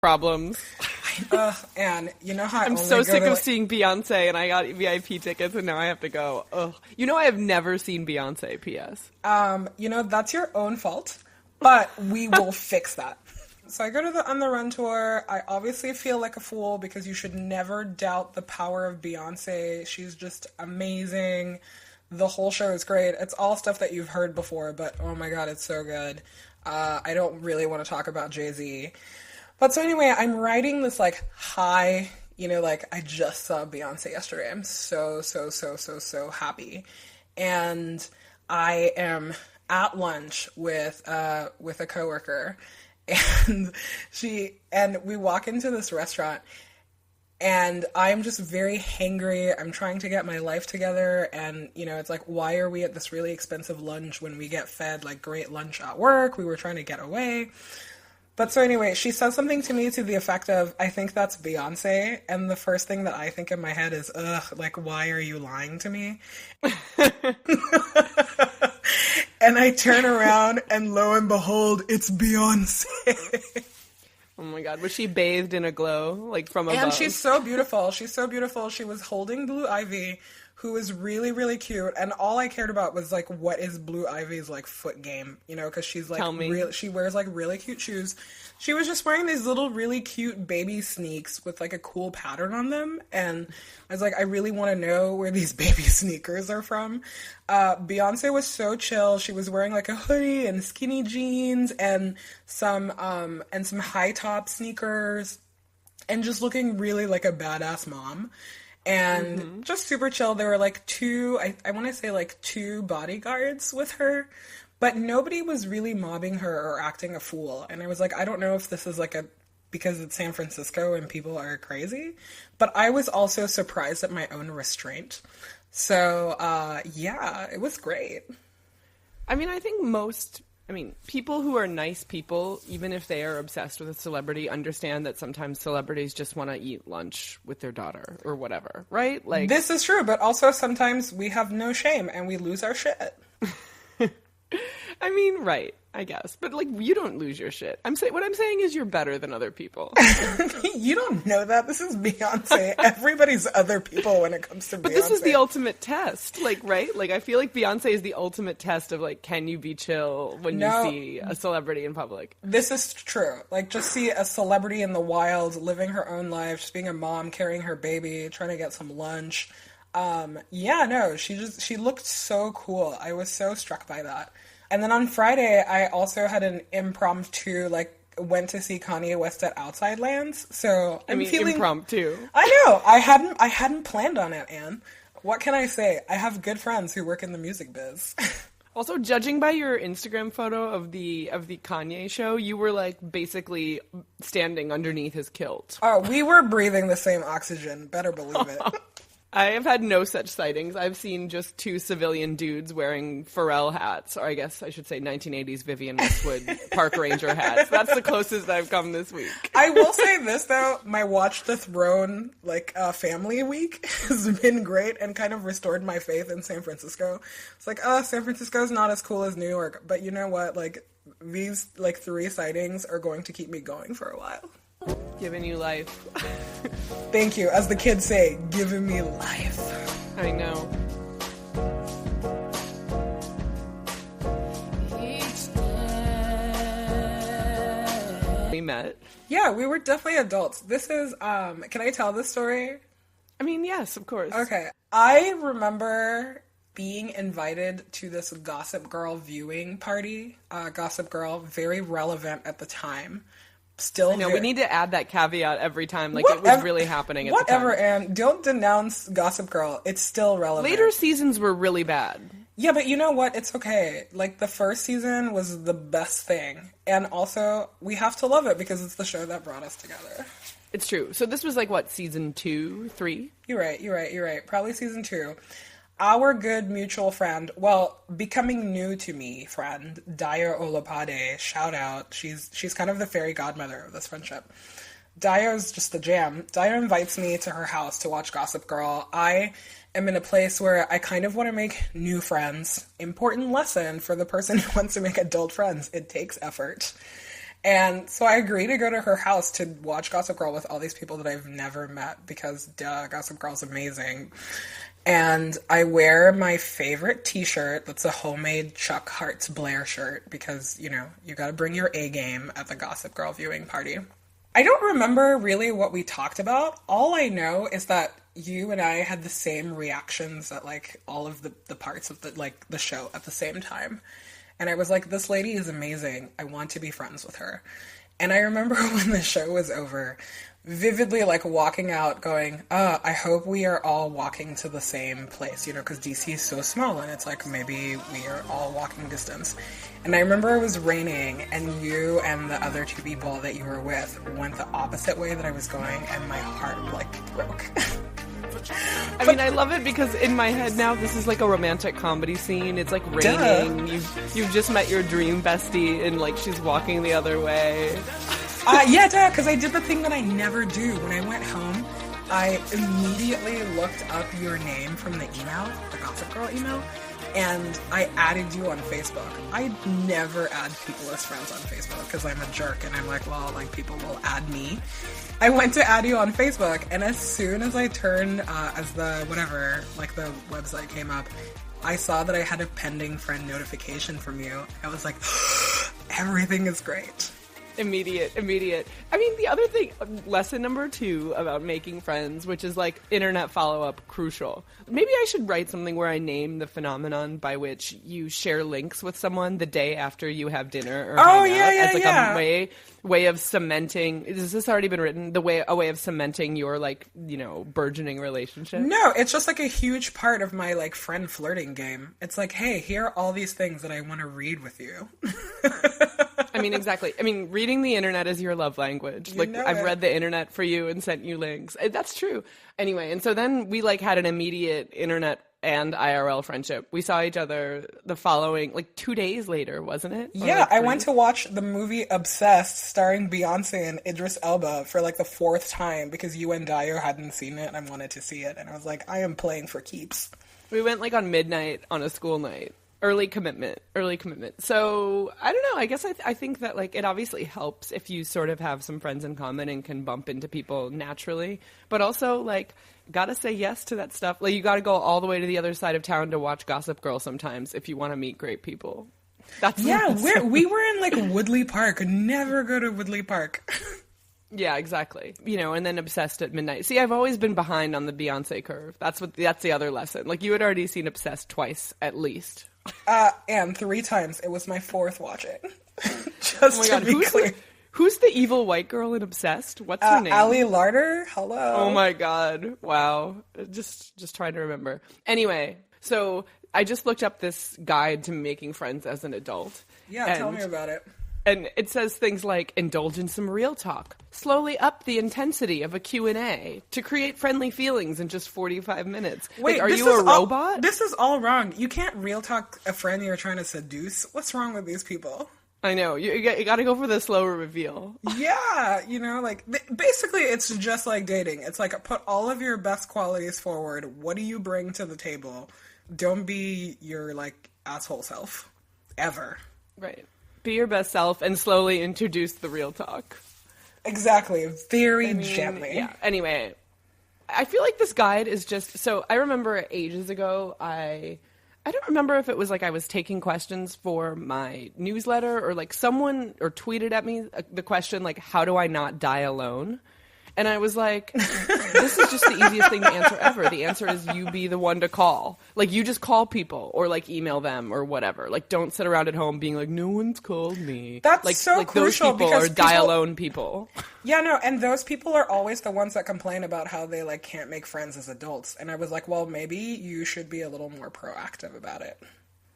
Problems. And you know how I'm so sick of seeing Beyonce, and I got VIP tickets, and now I have to go. Ugh. You know, I have never seen Beyonce. P.S. You know, that's your own fault, but we will fix that. So I go to the On the Run tour. I obviously feel like a fool because you should never doubt the power of Beyonce. She's just amazing. The whole show is great. It's all stuff that you've heard before, but oh my god, it's so good. I don't really want to talk about Jay-Z. But so anyway, I'm riding this like high, you know, like I just saw Beyonce yesterday. I'm so happy. And I am at lunch with a coworker, and we walk into this restaurant, and I'm just very hangry. I'm trying to get my life together, and you know, it's like, why are we at this really expensive lunch when we get fed like great lunch at work? We were trying to get away. But so anyway, she says something to me to the effect of, I think that's Beyonce. And the first thing that I think in my head is, ugh, like, why are you lying to me? And I turn around and lo and behold, it's Beyonce. Oh my god, was she bathed in a glow, like from above? And she's so beautiful. She's so beautiful. She was holding Blue Ivy, who is really, really cute. And all I cared about was, like, what is Blue Ivy's, like, foot game? You know, because she's, like, she wears, like, really cute shoes. She was just wearing these little really cute baby sneaks with, like, a cool pattern on them. And I was like, I really want to know where these baby sneakers are from. Beyonce was so chill. She was wearing, like, a hoodie and skinny jeans and some high-top sneakers and just looking really like a badass mom. And just super chill. There were like I want to say like two bodyguards with her, but nobody was really mobbing her or acting a fool. And I was like, I don't know if this is like because it's San Francisco and people are crazy, but I was also surprised at my own restraint. So, yeah, it was great. I mean, I think people who are nice people, even if they are obsessed with a celebrity, understand that sometimes celebrities just want to eat lunch with their daughter or whatever, right? Like, this is true, but also sometimes we have no shame and we lose our shit. I mean, right, I guess. But, like, you don't lose your shit. What I'm saying is you're better than other people. You don't know that. This is Beyonce. Everybody's other people when it comes to Beyonce. But this is the ultimate test, like, right? Like, I feel like Beyonce is the ultimate test of, like, can you be chill when you see a celebrity in public? This is true. Like, just see a celebrity in the wild, living her own life, just being a mom, carrying her baby, trying to get some lunch. She looked so cool. I was so struck by that. And then on Friday, I also had an impromptu, like, went to see Kanye West at Outside Lands. So I'm feeling impromptu. I know. I hadn't planned on it, Anne. What can I say? I have good friends who work in the music biz. Also, judging by your Instagram photo of the Kanye show, you were like basically standing underneath his kilt. Oh, we were breathing the same oxygen. Better believe it. I have had no such sightings. I've seen just two civilian dudes wearing Pharrell hats, or I guess I should say 1980s Vivian Westwood park ranger hats. That's the closest I've come this week. I will say this, though. My Watch the Throne, family week has been great and kind of restored my faith in San Francisco. It's like, San Francisco's not as cool as New York. But you know what? Like, these, 3 sightings are going to keep me going for a while. Giving you life. Thank you. As the kids say, giving me life. I know. We met. Yeah, we were definitely adults. This is, can I tell this story? I mean, yes, of course. Okay. I remember being invited to this Gossip Girl viewing party. Gossip Girl, very relevant at the time. Still, no, we need to add that caveat every time. Like, it was really happening at the time. Whatever, and don't denounce Gossip Girl. It's still relevant. Later seasons were really bad. Yeah, but you know what? It's okay. Like, the first season was the best thing. And also, we have to love it because it's the show that brought us together. It's true. So this was like, what, season 2, 3? You're right. Probably season 2. Our good mutual friend, well, becoming new to me friend, Daya Olopade, shout out. She's kind of the fairy godmother of this friendship. Daya's just the jam. Daya invites me to her house to watch Gossip Girl. I am in a place where I kind of want to make new friends. Important lesson for the person who wants to make adult friends. It takes effort. And so I agree to go to her house to watch Gossip Girl with all these people that I've never met because, duh, Gossip Girl's amazing. And I wear my favorite t-shirt that's a homemade Chuck Hart's Blair shirt because, you got to bring your A game at the Gossip Girl viewing party. I don't remember really what we talked about. All I know is that you and I had the same reactions at, like, all of the parts of the show at the same time. And I was like, this lady is amazing. I want to be friends with her. And I remember when the show was over, vividly, like, walking out going, I hope we are all walking to the same place, because DC is so small, and it's like, maybe we are all walking distance. And I remember it was raining, and you and the other two people that you were with went the opposite way that I was going, and my heart, like, broke. I mean, I love it because in my head now, this is like a romantic comedy scene. It's like raining. You've just met your dream bestie, and like she's walking the other way. Yeah, because I did the thing that I never do. When I went home, I immediately looked up your name from the email, the Gossip Girl email, and I added you on Facebook. I never add people as friends on Facebook because I'm a jerk, and I'm like, well, like, people will add me. I went to add you on Facebook, and as soon as I turned, as the website came up, I saw that I had a pending friend notification from you. I was like, everything is great. Immediate. I mean, the other thing, lesson number 2 about making friends, which is like internet follow-up, crucial. Maybe I should write something where I name the phenomenon by which you share links with someone the day after you have dinner or hang out as like a way of cementing. Has this already been written? A way of cementing your burgeoning relationship? No, it's just like a huge part of my like friend flirting game. It's like, hey, here are all these things that I want to read with you. I mean, exactly. I mean, reading the internet is your love language. I've read the internet for you and sent you links. That's true. Anyway, and so then we had an immediate internet and IRL friendship. We saw each other the following, 2 days later, wasn't it? Yeah, I went to watch the movie Obsessed starring Beyonce and Idris Elba for the 4th time because you and Dio hadn't seen it and I wanted to see it. And I was like, I am playing for keeps. We went on midnight on a school night. Early commitment. So, I don't know. I guess I think that, it obviously helps if you sort of have some friends in common and can bump into people naturally. But also, gotta say yes to that stuff. You gotta go all the way to the other side of town to watch Gossip Girl sometimes if you want to meet great people. We were in, Woodley Park. Never go to Woodley Park. Yeah, exactly. And then Obsessed at midnight. See, I've always been behind on the Beyonce curve. That's the other lesson. You had already seen Obsessed twice, at least. And 3 times. It was my 4th watching. Just to be clear. Who's the evil white girl in Obsessed? What's her name? Ali Larder? Hello. Oh my god. Wow. Just trying to remember. Anyway, so I just looked up this guide to making friends as an adult. Yeah, tell me about it. And it says things like, indulge in some real talk, slowly up the intensity of a Q&A to create friendly feelings in just 45 minutes. Wait, are you a robot? This is all wrong. You can't real talk a friend you're trying to seduce. What's wrong with these people? I know. You got to go for the slower reveal. Yeah, basically it's just like dating. It's put all of your best qualities forward. What do you bring to the table? Don't be your, asshole self. Ever. Right. Be your best self and slowly introduce the real talk. Exactly. Very gently. Yeah. Anyway, I feel like this guide is just... So I remember ages ago, I don't remember if it was I was taking questions for my newsletter or someone tweeted at me the question how do I not die alone? And I was like, this is just the easiest thing to answer ever. The answer is you be the one to call. You just call people or email them or whatever. Don't sit around at home being no one's called me. That's so crucial those people are die alone people. Yeah, no, and those people are always the ones that complain about how they can't make friends as adults. And I was like, well, maybe you should be a little more proactive about it.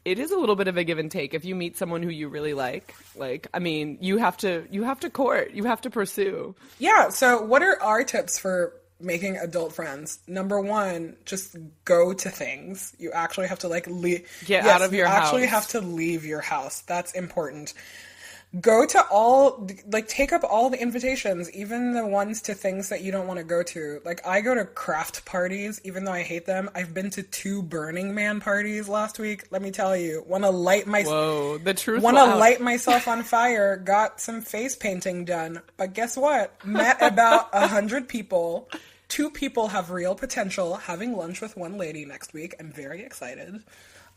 It is a little bit of a give and take. If you meet someone who you really like, you have to court, you have to pursue. Yeah. So what are our tips for making adult friends? Number 1, just go to things. You actually have to leave. Get out of your house. You actually have to leave your house. That's important. Go to all, like, take up all the invitations, even the ones to things that you don't want to go to. Like, I go to craft parties, even though I hate them. I've been to 2 Burning Man parties last week. Let me tell you, want to light myself on fire, got some face painting done. But guess what? Met about 100 people. 2 people have real potential. Having lunch with 1 lady next week. I'm very excited.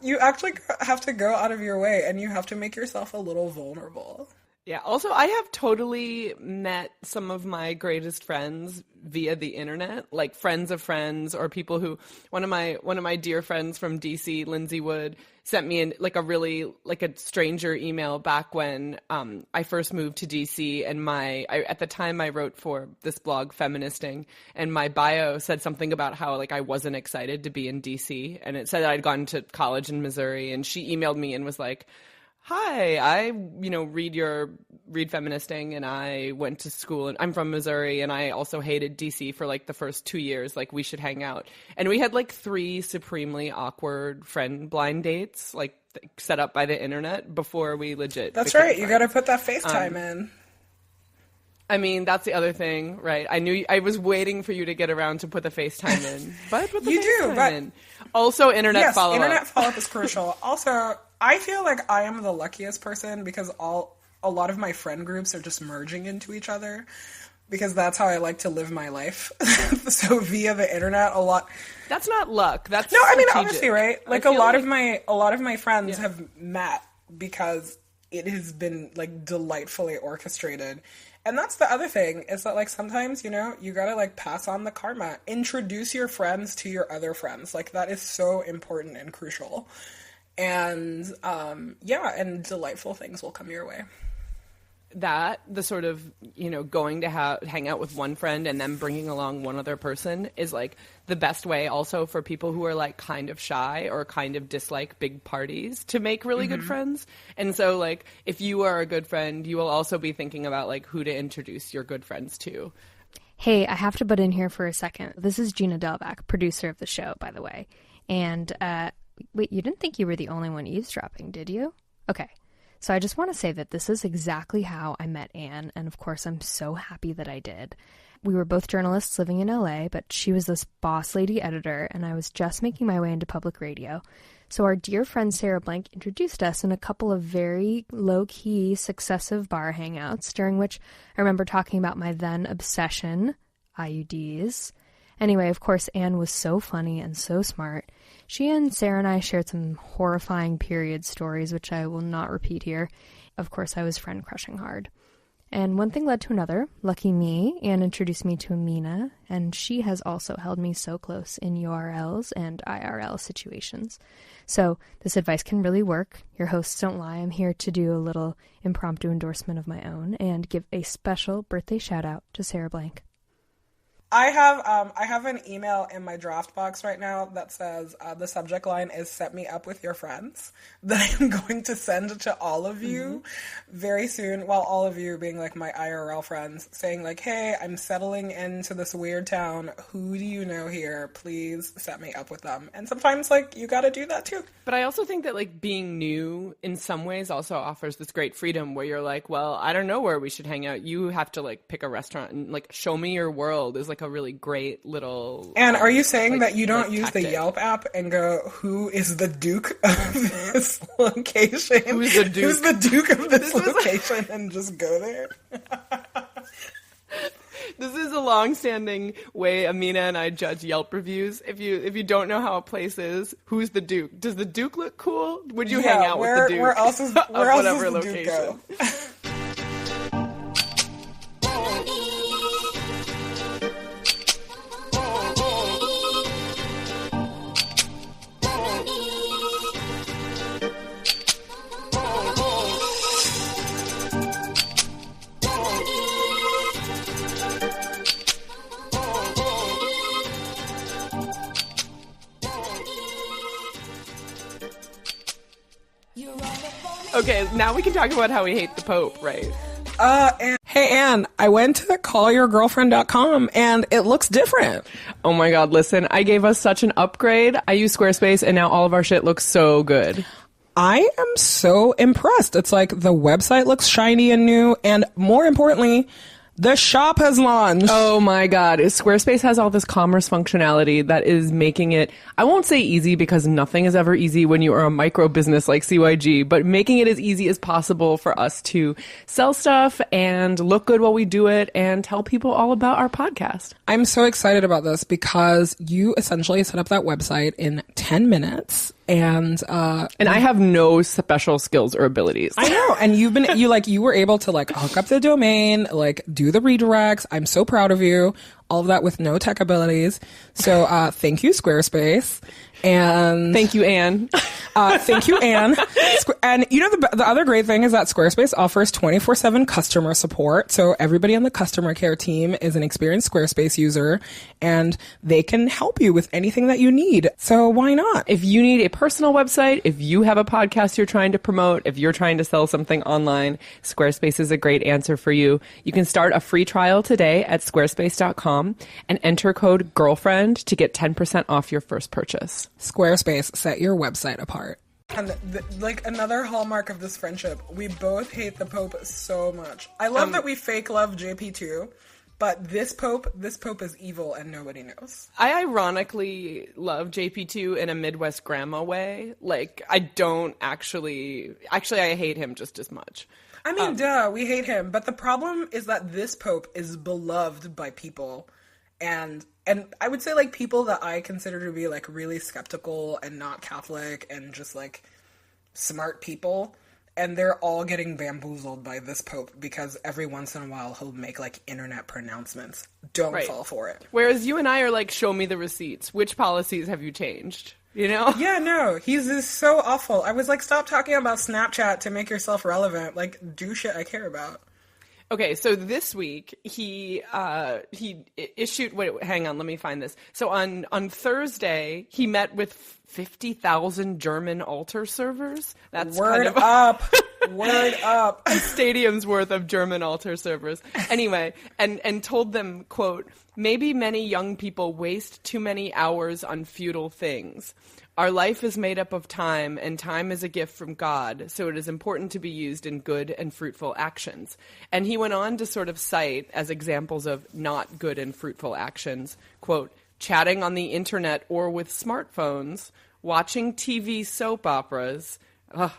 You actually have to go out of your way, and you have to make yourself a little vulnerable. Yeah. Also, I have totally met some of my greatest friends via the internet, like friends of friends, or people who, one of my dear friends from DC, Lindsay Wood, sent me a stranger email back when I first moved to DC, and at the time I wrote for this blog Feministing, and my bio said something about how like I wasn't excited to be in DC, and it said I'd gone to college in Missouri, and she emailed me and was like, "Hi, I read Feministing, and I went to school, and I'm from Missouri, and I also hated DC for like the first 2 years. Like, we should hang out." And we had like 3 supremely awkward friend blind dates, like set up by the internet before we legit. That's right. You got to put that FaceTime in. I mean, that's the other thing, right? I was waiting for you to get around to put the FaceTime in, but put the FaceTime in. Also, internet follow-up. Internet follow-up is crucial. Also, I feel like I am the luckiest person because a lot of my friend groups are just merging into each other, because that's how I like to live my life. So via the internet, a lot. That's not luck. That's no. strategic. I mean, honestly, right? Like a lot of my friends have met because it has been like delightfully orchestrated. And that's the other thing, is that like sometimes, you gotta like pass on the karma. Introduce your friends to your other friends. Like that is so important and crucial. And and delightful things will come your way. That, the sort of, going to hang out with one friend and then bringing along one other person is like the best way also for people who are like kind of shy or kind of dislike big parties to make really good friends. And so like if you are a good friend, you will also be thinking about like who to introduce your good friends to. Hey, I have to butt in here for a second. This is Gina Delvac, producer of the show, by the way. And wait, you didn't think you were the only one eavesdropping, did you? Okay. So I just want to say that this is exactly how I met Anne, and of course I'm so happy that I did. We were both journalists living in LA, but she was this boss lady editor, and I was just making my way into public radio. So our dear friend Sarah Blank introduced us in a couple of very low-key, successive bar hangouts, during which I remember talking about my then obsession, IUDs. Anyway, of course, Anne was so funny and so smart. She and Sarah and I shared some horrifying period stories, which I will not repeat here. Of course, I was friend crushing hard. And one thing led to another. Lucky me, Anne introduced me to Amina, and she has also held me so close in URLs and IRL situations. So this advice can really work. Your hosts don't lie. I'm here to do a little impromptu endorsement of my own and give a special birthday shout out to Sarah Blank. I have an email in my draft box right now that says the subject line is "Set me up with your friends," that I'm going to send to all of you very soon. Well, all of you being like my IRL friends, saying like, "Hey, I'm settling into this weird town. Who do you know here? Please set me up with them." And sometimes like you got to do that too. But I also think that like being new in some ways also offers this great freedom where you're like, well, I don't know where we should hang out. You have to like pick a restaurant and like show me your world is like a really great little. And are you saying that you don't use the Yelp app and go, who is the Duke of this location? Who's the Duke? Who's the Duke of this location? And just go there? This is a long-standing way Amina and I judge Yelp reviews. If you don't know how a place is, who's the Duke? Does the Duke look cool? Would you hang out with the Duke? Where else is the location? Duke go? Okay, now we can talk about how we hate the Pope, right? Hey, Anne, I went to callyourgirlfriend.com and it looks different. Oh my God, listen, I gave us such an upgrade. I use Squarespace and now all of our shit looks so good. I am so impressed. It's like the website looks shiny and new, and more importantly, the shop has launched. Oh my God. Squarespace has all this commerce functionality that is making it, I won't say easy because nothing is ever easy when you are a micro business like CYG, but making it as easy as possible for us to sell stuff and look good while we do it and tell people all about our podcast. I'm so excited about this because you essentially set up that website in 10 minutes. And I have no special skills or abilities. I know. And you were able to like hook up the domain, like do the redirects. I'm so proud of you. All of that with no tech abilities. So thank you, Squarespace. And thank you, Anne. Thank you, Anne. And you know, the other great thing is that Squarespace offers 24/7 customer support. So everybody on the customer care team is an experienced Squarespace user, and they can help you with anything that you need. So why not? If you need a personal website, if you have a podcast you're trying to promote, if you're trying to sell something online, Squarespace is a great answer for you. You can start a free trial today at squarespace.com and enter code GIRLFRIEND to get 10% off your first purchase. Squarespace, set your website apart. And like another hallmark of this friendship, we both hate the Pope so much. I love that we fake love JP too, but this Pope is evil and nobody knows. I ironically love JP2 in a Midwest grandma way. Like, I don't actually I hate him just as much. I mean, duh, we hate him, but the problem is that this Pope is beloved by people, and I would say, like, people that I consider to be, like, really skeptical and not Catholic and just, like, smart people, and they're all getting bamboozled by this Pope because every once in a while he'll make, like, internet pronouncements. Don't fall for it. Whereas you and I are like, show me the receipts. Which policies have you changed? You know? Yeah, no, he's just so awful. I was like, stop talking about Snapchat to make yourself relevant. Like, do shit I care about. Okay, so this week he issued. Wait, hang on, let me find this. So on Thursday he met with 50,000 German altar servers. That's word up, word up. A stadium's worth of German altar servers. Anyway, and told them, quote, "Maybe many young people waste too many hours on futile things. Our life is made up of time, and time is a gift from God, so it is important to be used in good and fruitful actions." And he went on to sort of cite as examples of not good and fruitful actions, quote, "chatting on the internet or with smartphones, watching TV soap operas,"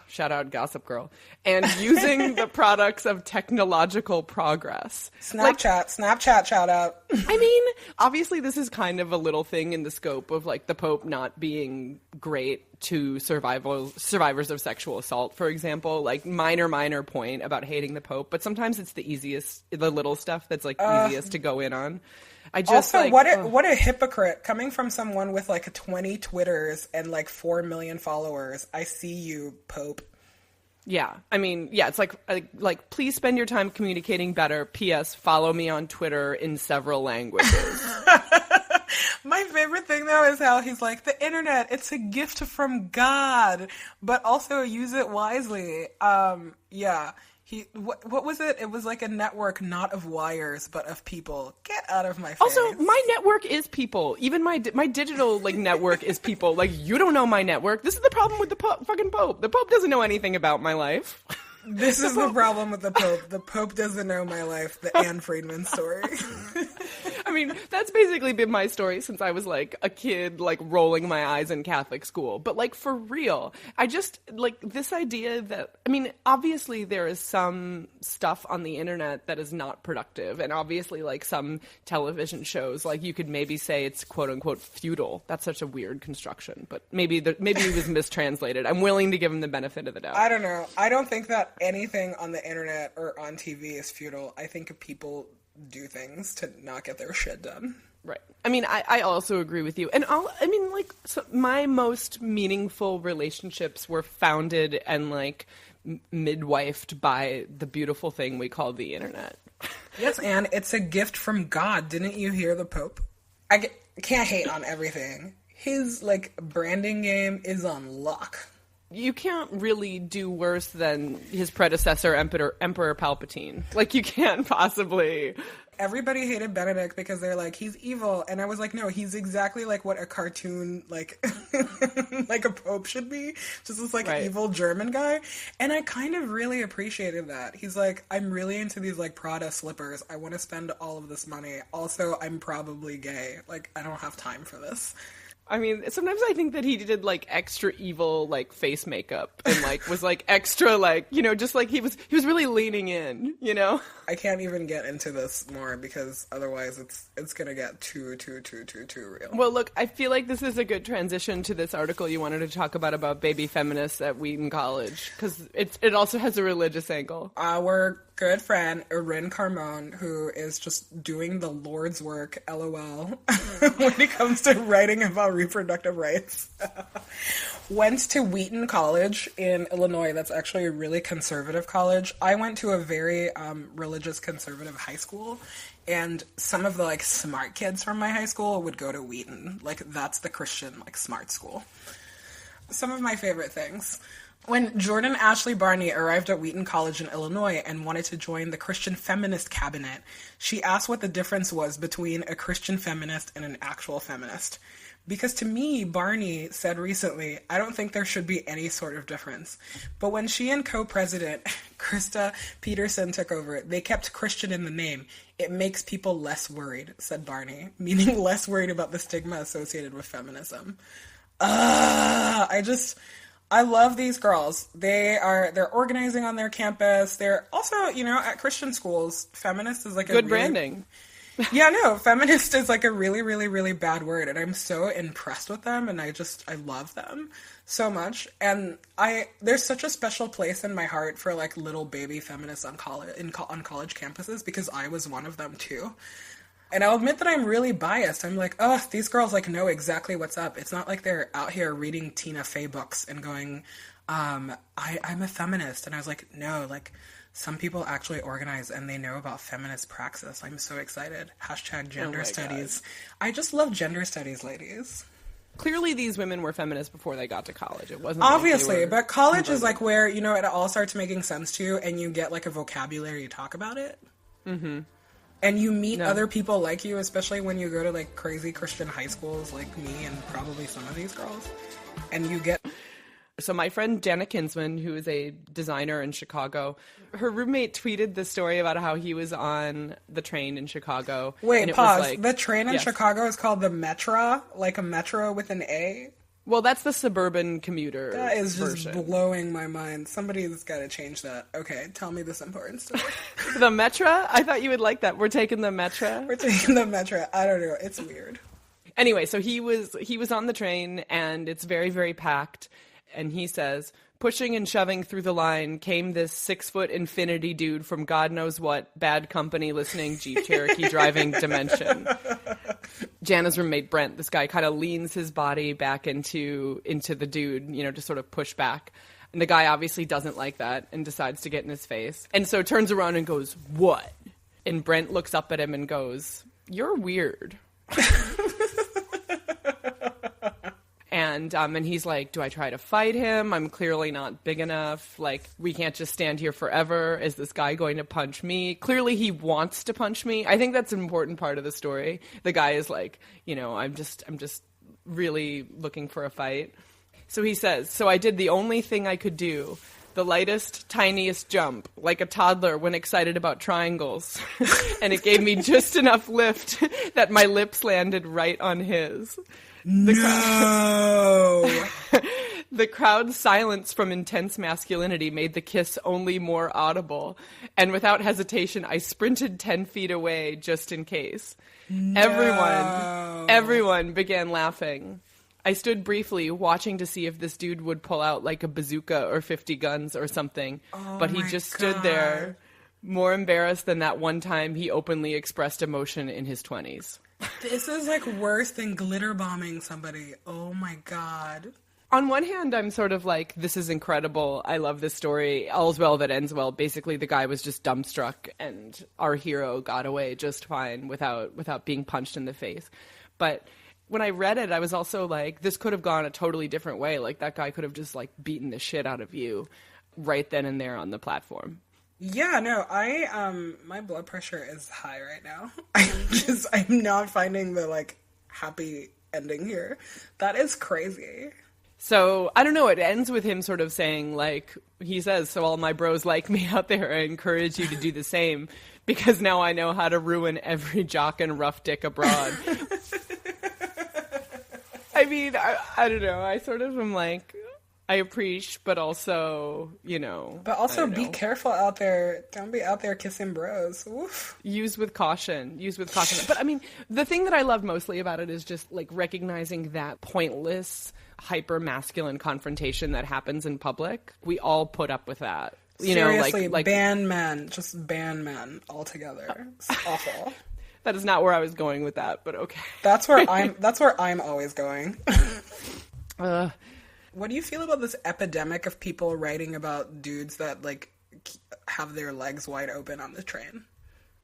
shout out Gossip Girl, "and using the products of technological progress." Snapchat shout out. I mean, obviously this is kind of a little thing in the scope of like the Pope not being great to survivors of sexual assault, for example, like minor point about hating the Pope, but sometimes it's the little stuff that's like easiest to go in on. What a hypocrite coming from someone with like 20 Twitters and like 4 million followers. I see you, Pope. Yeah, I mean, yeah, it's like please spend your time communicating better. P.S. Follow me on Twitter in several languages. My favorite thing though is how he's like, the internet, it's a gift from God, but also use it wisely. Yeah. What was it? It was like a network not of wires, but of people. Get out of my face. Also, my network is people. Even my digital like network is people. Like, you don't know my network. This is the problem with the fucking Pope. The Pope doesn't know anything about my life. This is the problem with the Pope. The Pope doesn't know my life. The Anne Friedman story. I mean, that's basically been my story since I was like a kid, like rolling my eyes in Catholic school. But like for real, I just like this idea that, I mean, obviously there is some stuff on the internet that is not productive. And obviously like some television shows, like you could maybe say it's quote unquote feudal. That's such a weird construction, but maybe it was mistranslated. I'm willing to give him the benefit of the doubt. I don't know. I don't think that anything on the internet or on TV is futile. I think people do things to not get their shit done. Right. I mean, I also agree with you. And my most meaningful relationships were founded and like midwifed by the beautiful thing we call the internet. Yes, Anne, it's a gift from God. Didn't you hear the Pope? I can't hate on everything. His like branding game is on lock. You can't really do worse than his predecessor, Emperor Palpatine. Like, you can't possibly everybody hated Benedict because they're like, he's evil. And I was like, no, he's exactly like what a cartoon, like, like a pope should be. Just this like evil German guy. And I kind of really appreciated that. He's like, I'm really into these like Prada slippers. I want to spend all of this money. Also, I'm probably gay. Like, I don't have time for this. I mean, sometimes I think that he did like extra evil like face makeup and like was like extra like, you know, just like he was really leaning in, you know? I can't even get into this more because otherwise it's going to get too real. Well, look, I feel like this is a good transition to this article you wanted to talk about baby feminists at Wheaton College, because it also has a religious angle. Our good friend Erin Carmon, who is just doing the Lord's work, LOL, when it comes to writing about reproductive rights, went to Wheaton College in Illinois. That's actually a really conservative college. I went to a very religious conservative high school, and some of the like smart kids from my high school would go to Wheaton. Like, that's the Christian like smart school. Some of my favorite things. When Jordan Ashley Barney arrived at Wheaton College in Illinois and wanted to join the Christian feminist cabinet, she asked what the difference was between a Christian feminist and an actual feminist. Because to me, Barney said recently, I don't think there should be any sort of difference. But when she and co-president Krista Peterson took over, they kept Christian in the name. It makes people less worried, said Barney, meaning less worried about the stigma associated with feminism. I love these girls. They're organizing on their campus. They're also, you know, at Christian schools, feminist is like good branding. Yeah, no, feminist is like a really, really, really bad word, and I'm so impressed with them, and I love them so much. And there's such a special place in my heart for like little baby feminists on college campuses, because I was one of them too. And I'll admit that I'm really biased. I'm like, oh, these girls like know exactly what's up. It's not like they're out here reading Tina Fey books and going, I'm a feminist. And I was like, no, like some people actually organize and they know about feminist praxis. I'm so excited. # gender studies. God. I just love gender studies, ladies. Clearly these women were feminists before they got to college. It wasn't obviously, like but college is like where, you know, it all starts making sense to you and you get like a vocabulary to talk about it. Mm-hmm. And you meet other people like you, especially when you go to like crazy Christian high schools like me and probably some of these girls. And you get... So my friend Jana Kinsman, who is a designer in Chicago, her roommate tweeted the story about how he was on the train in Chicago. Wait, pause. Like, the train in Chicago is called the Metra, like a metro with an A? Well, that's the suburban commuter That is just version. Blowing my mind. Somebody's got to change that. Okay, tell me this important stuff. The Metra? I thought you would like that. We're taking the Metra? We're taking the Metra. I don't know. It's weird. Anyway, so he was on the train, and it's very, very packed. And he says, pushing and shoving through the line came this 6-foot infinity dude from God knows what bad company listening Jeep Cherokee driving dimension. Jana's roommate Brent, this guy kind of leans his body back into the dude, you know, to sort of push back. And the guy obviously doesn't like that and decides to get in his face. And so turns around and goes, what? And Brent looks up at him and goes, you're weird. And he's like, do I try to fight him? I'm clearly not big enough. Like, we can't just stand here forever. Is this guy going to punch me? Clearly he wants to punch me. I think that's an important part of the story. The guy is like, you know, I'm just really looking for a fight. So he says, so I did the only thing I could do. The lightest, tiniest jump, like a toddler when excited about triangles. And it gave me just enough lift that my lips landed right on his. No! The crowd's silence from intense masculinity made the kiss only more audible. And without hesitation, I sprinted 10 feet away just in case. No. Everyone began laughing. I stood briefly, watching to see if this dude would pull out like a bazooka or 50 guns or something. But he just stood there, more embarrassed than that one time he openly expressed emotion in his 20s. This is like worse than glitter bombing somebody. Oh my God. On one hand, I'm sort of like, this is incredible. I love this story. All's well that ends well. Basically, the guy was just dumbstruck and our hero got away just fine without being punched in the face. But when I read it, I was also like, this could have gone a totally different way. Like, that guy could have just like beaten the shit out of you right then and there on the platform. Yeah, no, my blood pressure is high right now. I'm not finding the, like, happy ending here. That is crazy. So, I don't know, it ends with him sort of saying, like, he says, so all my bros like me out there, I encourage you to do the same, because now I know how to ruin every jock and rough dick abroad. I mean, I don't know, I sort of am like, I appreciate, but also, you know. But also be careful out there. Don't be out there kissing bros. Oof. Use with caution. Use with caution. But I mean, the thing that I love mostly about it is just like recognizing that pointless, hyper masculine confrontation that happens in public. We all put up with that. You Seriously, know, like ban men. Just ban men altogether. It's awful. That is not where I was going with that, but okay. That's where I'm always going. What do you feel about this epidemic of people writing about dudes that, like, have their legs wide open on the train?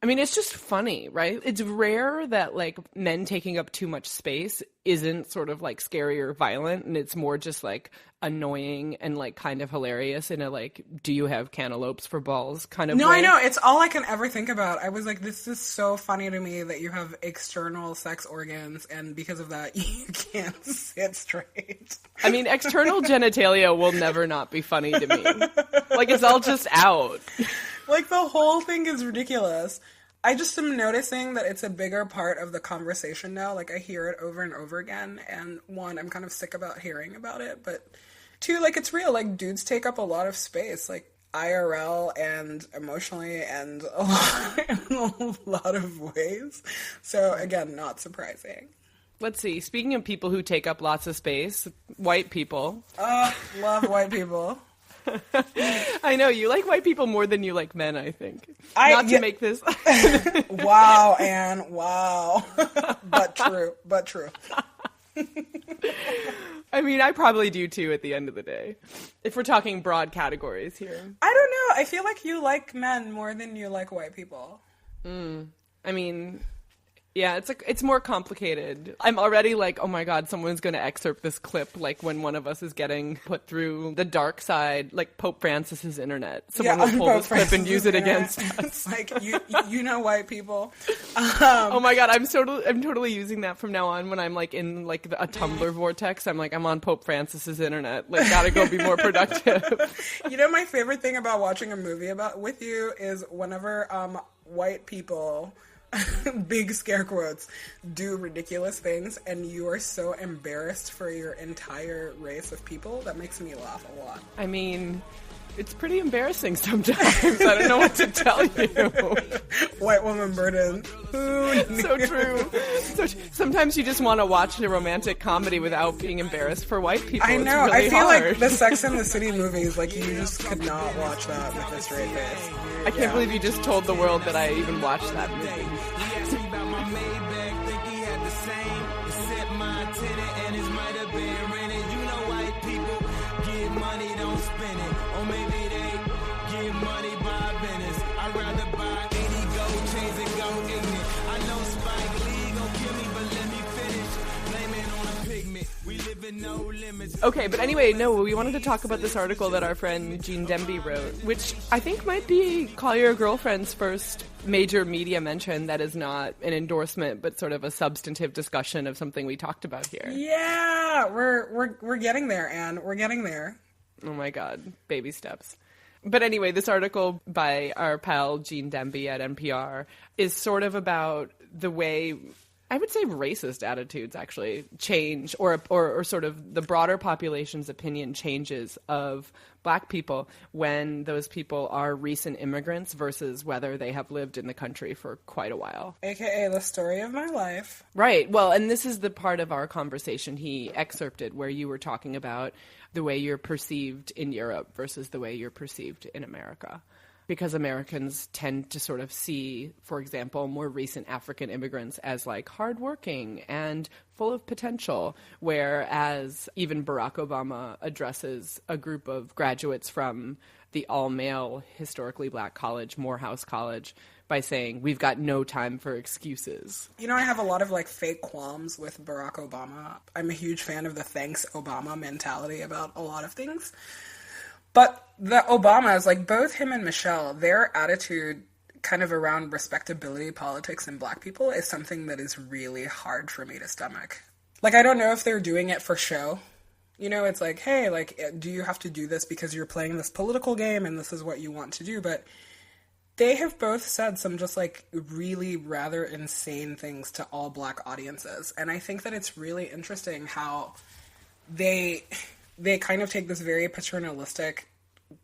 I mean, it's just funny, right? It's rare that, like, men taking up too much space isn't sort of, like, scary or violent, and it's more just, like, annoying and, like, kind of hilarious in a, like, do you have cantaloupes for balls kind of way. No, I know. It's all I can ever think about. I was like, this is so funny to me that you have external sex organs, and because of that, you can't sit straight. I mean, external genitalia will never not be funny to me. Like, it's all just out. Like, the whole thing is ridiculous. I just am noticing that it's a bigger part of the conversation now. Like, I hear it over and over again. And one, I'm kind of sick about hearing about it. But two, like, it's real. Like, dudes take up a lot of space, like, IRL and emotionally and in a lot of ways. So, again, not surprising. Let's see. Speaking of people who take up lots of space, white people. Love white people. I know, you like white people more than you like men, I think. Not to make this... Wow, Anne, wow. But true. I mean, I probably do too at the end of the day. If we're talking broad categories here. I don't know. I feel like you like men more than you like white people. I mean... Yeah, it's more complicated. I'm already like, oh my god, someone's going to excerpt this clip, like when one of us is getting put through the dark side, like Pope Francis's internet. Someone will pull this clip and use it against us. It's like, you know white people. Oh my god, I'm totally using that from now on when I'm like in like a Tumblr vortex. I'm like, I'm on Pope Francis's internet. Like, gotta go be more productive. You know, my favorite thing about watching a movie with you is whenever white people... big scare quotes, do ridiculous things, and you are so embarrassed for your entire race of people. That makes me laugh a lot. I mean, it's pretty embarrassing sometimes. I don't know what to tell you. White woman burden. So true. So sometimes you just want to watch a romantic comedy without being embarrassed for white people. I know. It's really I feel hard. like the Sex and the City movies, like, you just could not watch that with a straight face. I can't believe you just told the world that I even watched that movie. Okay, but anyway, no, we wanted to talk about this article that our friend Jean Denby wrote, which I think might be Call Your Girlfriend's first major media mention that is not an endorsement, but sort of a substantive discussion of something we talked about here. Yeah, we're getting there, Anne. We're getting there. Oh my god, baby steps. But anyway, this article by our pal Jean Denby at NPR is sort of about the way, I would say, racist attitudes actually change, or sort of the broader population's opinion changes of black people when those people are recent immigrants versus whether they have lived in the country for quite a while. AKA the story of my life. Right. Well, and this is the part of our conversation he excerpted where you were talking about the way you're perceived in Europe versus the way you're perceived in America. Because Americans tend to sort of see, for example, more recent African immigrants as like hardworking and full of potential, whereas even Barack Obama addresses a group of graduates from the all-male, historically black college, Morehouse College, by saying, we've got no time for excuses. You know, I have a lot of like fake qualms with Barack Obama. I'm a huge fan of the thanks Obama mentality about a lot of things. But the Obamas, like both him and Michelle, their attitude kind of around respectability politics and black people is something that is really hard for me to stomach. Like, I don't know if they're doing it for show. You know, it's like, hey, like, do you have to do this because you're playing this political game and this is what you want to do? But they have both said some just, like, really rather insane things to all black audiences. And I think that it's really interesting how they kind of take this very paternalistic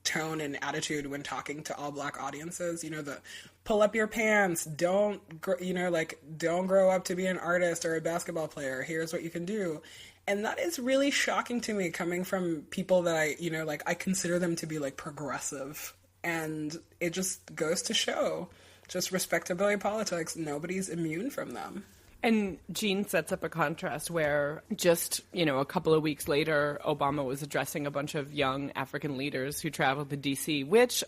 tone and attitude when talking to all black audiences. You know, the pull up your pants, don't grow up to be an artist or a basketball player. Here's what you can do. And that is really shocking to me coming from people that I consider them to be like progressive. And it just goes to show, just respectability politics, nobody's immune from them. And Jean sets up a contrast where just, a couple of weeks later, Obama was addressing a bunch of young African leaders who traveled to D.C., which,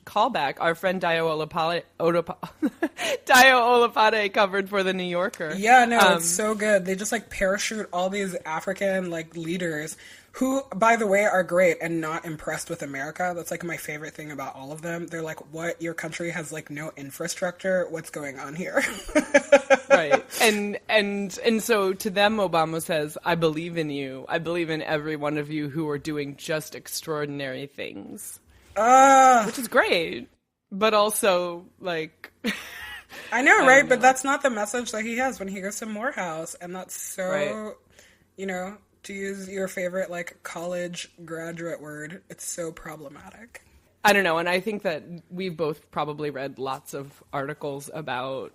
callback, our friend Dio Olapade covered for The New Yorker. Yeah, no, it's so good. They just, like, parachute all these African, like, leaders who, by the way, are great and not impressed with America. That's, like, my favorite thing about all of them. They're like, what? Your country has, like, no infrastructure? What's going on here? Right. And so to them, Obama says, I believe in you. I believe in every one of you who are doing just extraordinary things. Which is great. But also, like... I know, right? But that's not the message that he has when he goes to Morehouse. And that's so, right. To use your favorite, like, college graduate word, it's so problematic. I don't know. And I think that we've both probably read lots of articles about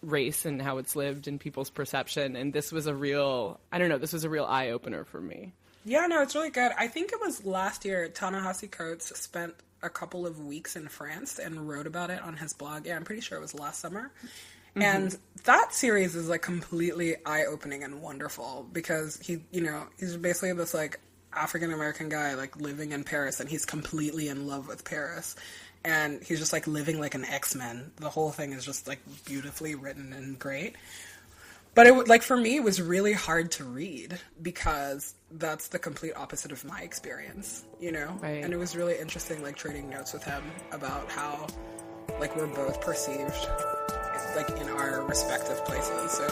race and how it's lived in people's perception. And this was a real eye-opener for me. Yeah, no, it's really good. I think it was last year, Ta-Nehisi Coates spent a couple of weeks in France and wrote about it on his blog. Yeah, I'm pretty sure it was last summer. Mm-hmm. And that series is, like, completely eye-opening and wonderful because he's basically this, like, African-American guy, like, living in Paris, and he's completely in love with Paris. And he's just, like, living like an X-Men. The whole thing is just, like, beautifully written and great. But for me, it was really hard to read because that's the complete opposite of my experience, Right. And it was really interesting, like, trading notes with him about how, like, we're both perceived, like, in our respective places. So,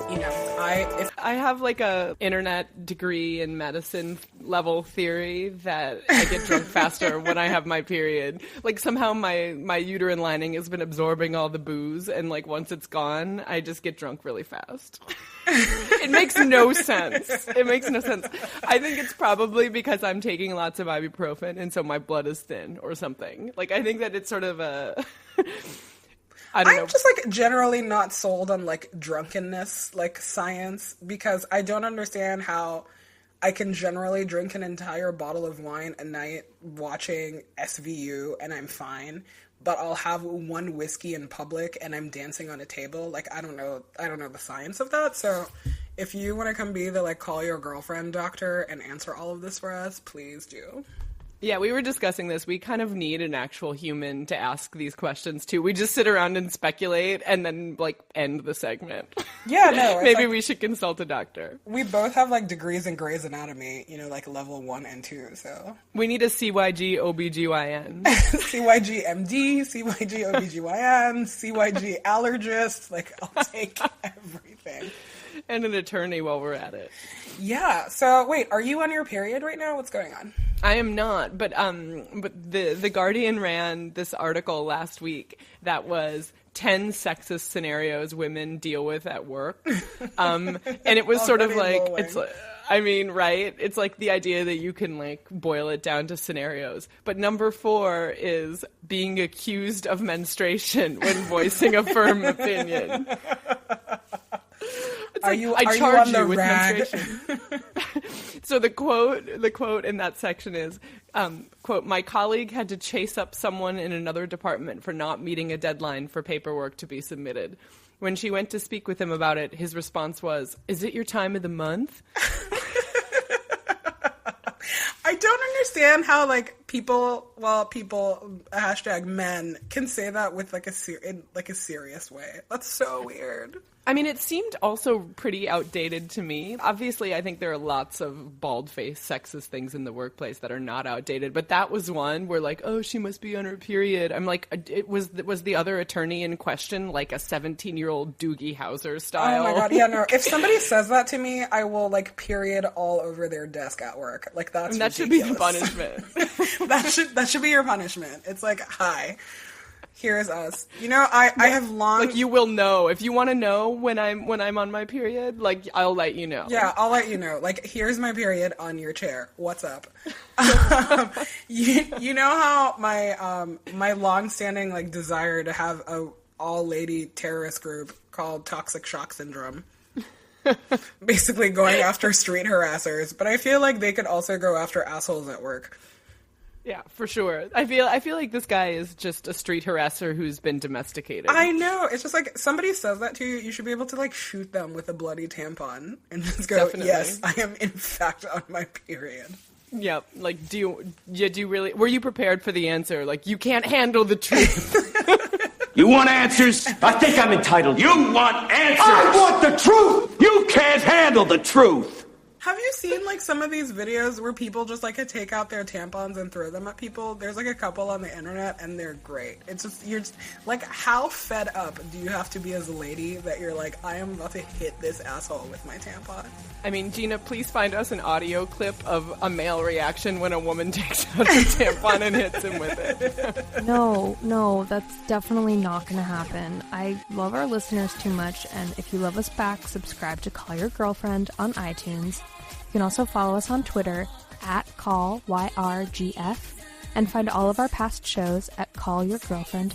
I have, like, a internet degree in medicine level theory that I get drunk faster when I have my period. Like, somehow my uterine lining has been absorbing all the booze, and, like, once it's gone, I just get drunk really fast. It makes no sense. It makes no sense. I think it's probably because I'm taking lots of ibuprofen, and so my blood is thin or something. Like, I think that it's sort of a... I'm just, like, generally not sold on, like, drunkenness, like, science, because I don't understand how I can generally drink an entire bottle of wine a night watching SVU and I'm fine, but I'll have one whiskey in public and I'm dancing on a table. Like, I don't know the science of that. So if you want to come be the, like, call your girlfriend doctor and answer all of this for us, please do. Yeah, we were discussing this. We kind of need an actual human to ask these questions to. We just sit around and speculate and then, like, end the segment. Yeah, no. Maybe like, we should consult a doctor. We both have, like, degrees in Grey's Anatomy, like, level 1 and 2, so. We need a CYG OBGYN. CYG MD, CYG OBGYN, CYG allergist. Like, I'll take everything. And an attorney while we're at it. Yeah. So, wait, are you on your period right now? What's going on? I am not, but the Guardian ran this article last week that was 10 sexist scenarios women deal with at work. And it was sort of like, it's I mean, right? It's like the idea that you can, like, boil it down to scenarios. But number 4 is being accused of menstruation when voicing a firm opinion. It's like, I charge you with menstruation. So the quote in that section is, quote, "My colleague had to chase up someone in another department for not meeting a deadline for paperwork to be submitted. When she went to speak with him about it, his response was, 'Is it your time of the month?'" I don't understand how, like, people, hashtag men, can say that with like in like a serious way. That's so weird. I mean, it seemed also pretty outdated to me. Obviously, I think there are lots of bald-faced, sexist things in the workplace that are not outdated, but that was one where, like, oh, she must be on her period. I'm like, was the other attorney in question like a 17-year-old Doogie Howser style? Oh my god, yeah, no. If somebody says that to me, I will, like, period all over their desk at work. Like, that's that ridiculous. should be the punishment. that should be your punishment. It's like, hi. Here's us. You know, I have long... Like, you will know. If you want to know when I'm on my period, like, I'll let you know. Yeah, I'll let you know. Like, here's my period on your chair. What's up? You know how my long-standing, like, desire to have a all-lady terrorist group called Toxic Shock Syndrome? Basically going after street harassers. But I feel like they could also go after assholes at work. Yeah, for sure. I feel like this guy is just a street harasser who's been domesticated. I know. It's just like, somebody says that to you, you should be able to, like, shoot them with a bloody tampon and just go, Definitely. yes, I am in fact on my period. Yep. Like, do you really, were you prepared for the answer? Like, you can't handle the truth. You want answers? I think I'm entitled. You want answers? I want the truth! You can't handle the truth! Have you seen, like, some of these videos where people just, like, take out their tampons and throw them at people? There's, like, a couple on the internet, and they're great. It's just, you're just, like, how fed up do you have to be as a lady that you're like, I am about to hit this asshole with my tampon? I mean, Gina, please find us an audio clip of a male reaction when a woman takes out a tampon and hits him with it. No, that's definitely not going to happen. I love our listeners too much, and if you love us back, subscribe to Call Your Girlfriend on iTunes. You can also follow us on Twitter at CallYRGF and find all of our past shows at callyourgirlfriend